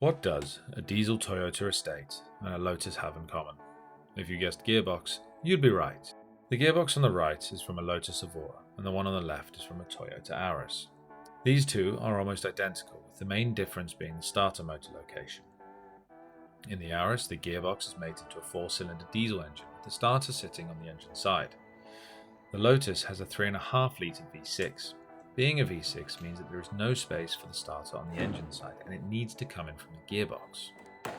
What does a diesel Toyota estate and a Lotus have in common? If you guessed gearbox, you'd be right. The gearbox on the right is from a Lotus Evora, and the one on the left is from a Toyota Auris. These two are almost identical, with the main difference being the starter motor location. In the Auris, the gearbox is mated to a 4-cylinder diesel engine, with the starter sitting on the engine side. The Lotus has a 3.5 litre V6. Being a V6 means that there is no space for the starter on the engine side, and it needs to come in from the gearbox.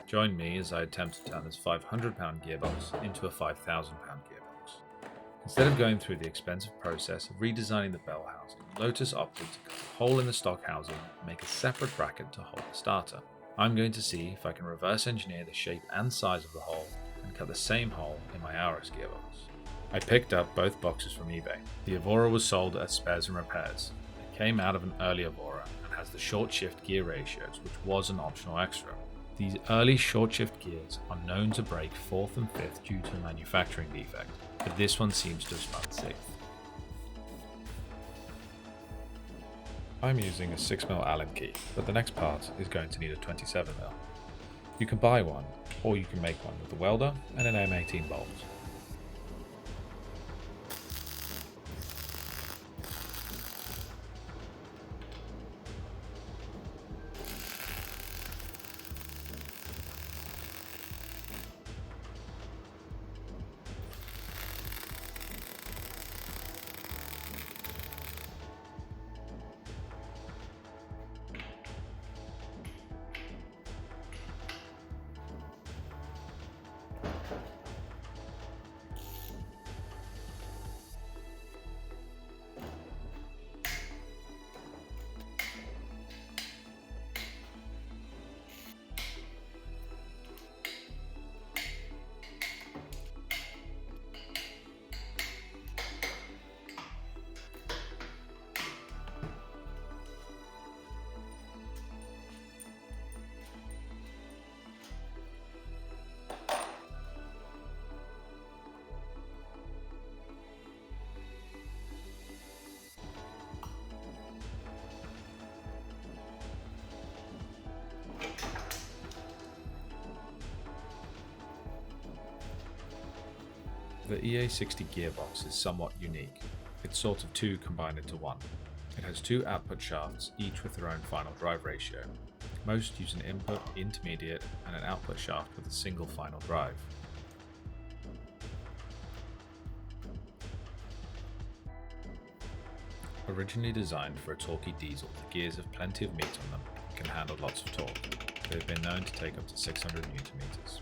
Join me as I attempt to turn this £500 gearbox into a £5,000 gearbox. Instead of going through the expensive process of redesigning the bell housing, Lotus opted to cut a hole in the stock housing and make a separate bracket to hold the starter. I'm going to see if I can reverse engineer the shape and size of the hole and cut the same hole in my Auris gearbox. I picked up both boxes from eBay. The Evora was sold as spares and repairs. It came out of an early Evora and has the short shift gear ratios, which was an optional extra. These early short shift gears are known to break 4th and 5th due to a manufacturing defect, but this one seems to have spun 6th. I'm using a 6mm Allen key, but the next part is going to need a 27mm. You can buy one, or you can make one with a welder and an M18 bolt. The EA60 gearbox is somewhat unique. It's sort of two combined into one. It has two output shafts, each with their own final drive ratio. Most use an input, intermediate, and an output shaft with a single final drive. Originally designed for a torquey diesel, the gears have plenty of meat on them and can handle lots of torque. They have been known to take up to 600 Nm.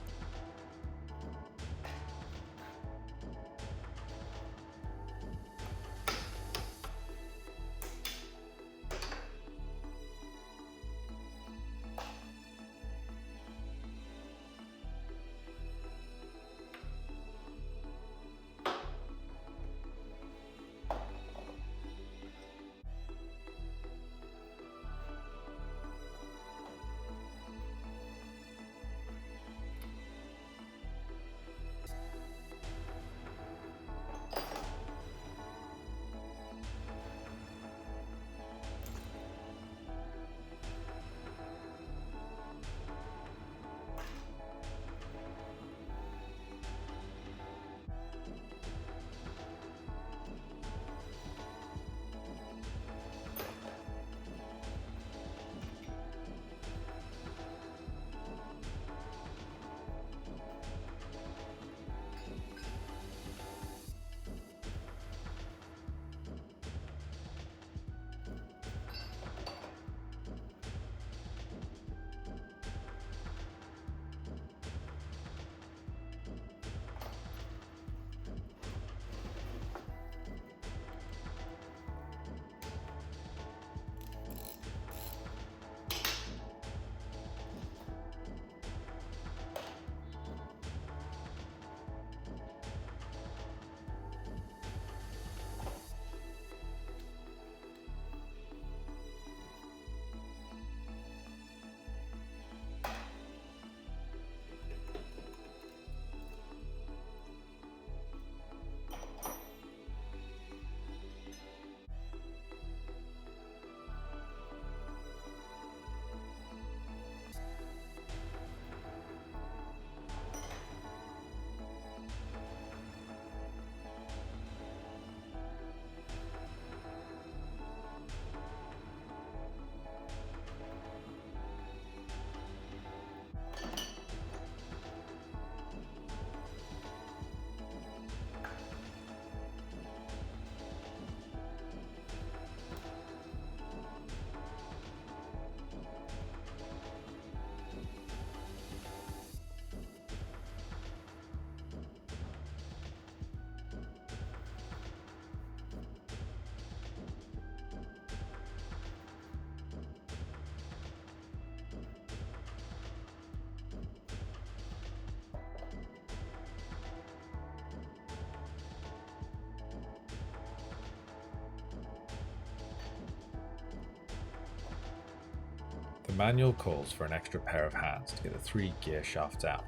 manual calls for an extra pair of hands to get the 3 gear shafts out.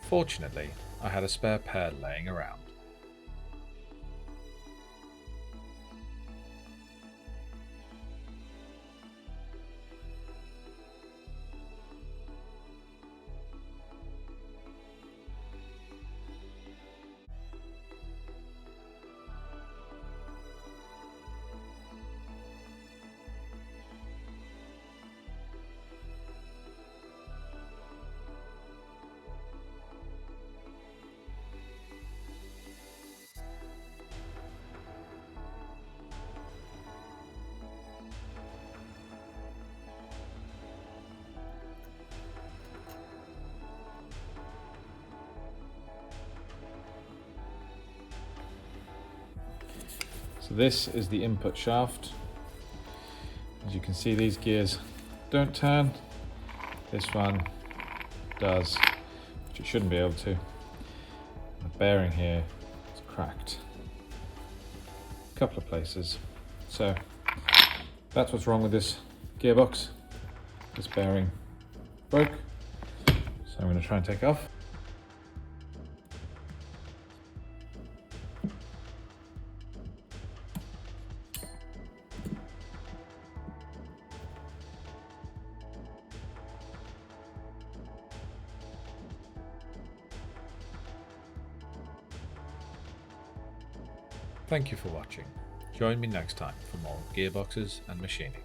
Fortunately, I had a spare pair laying around. So this is the input shaft. As you can see, these gears don't turn. This one does, which it shouldn't be able to. The bearing here is cracked a couple of places. So that's what's wrong with this gearbox. This bearing broke. So I'm going to try and take it off. Thank you for watching. Join me next time for more gearboxes and machining.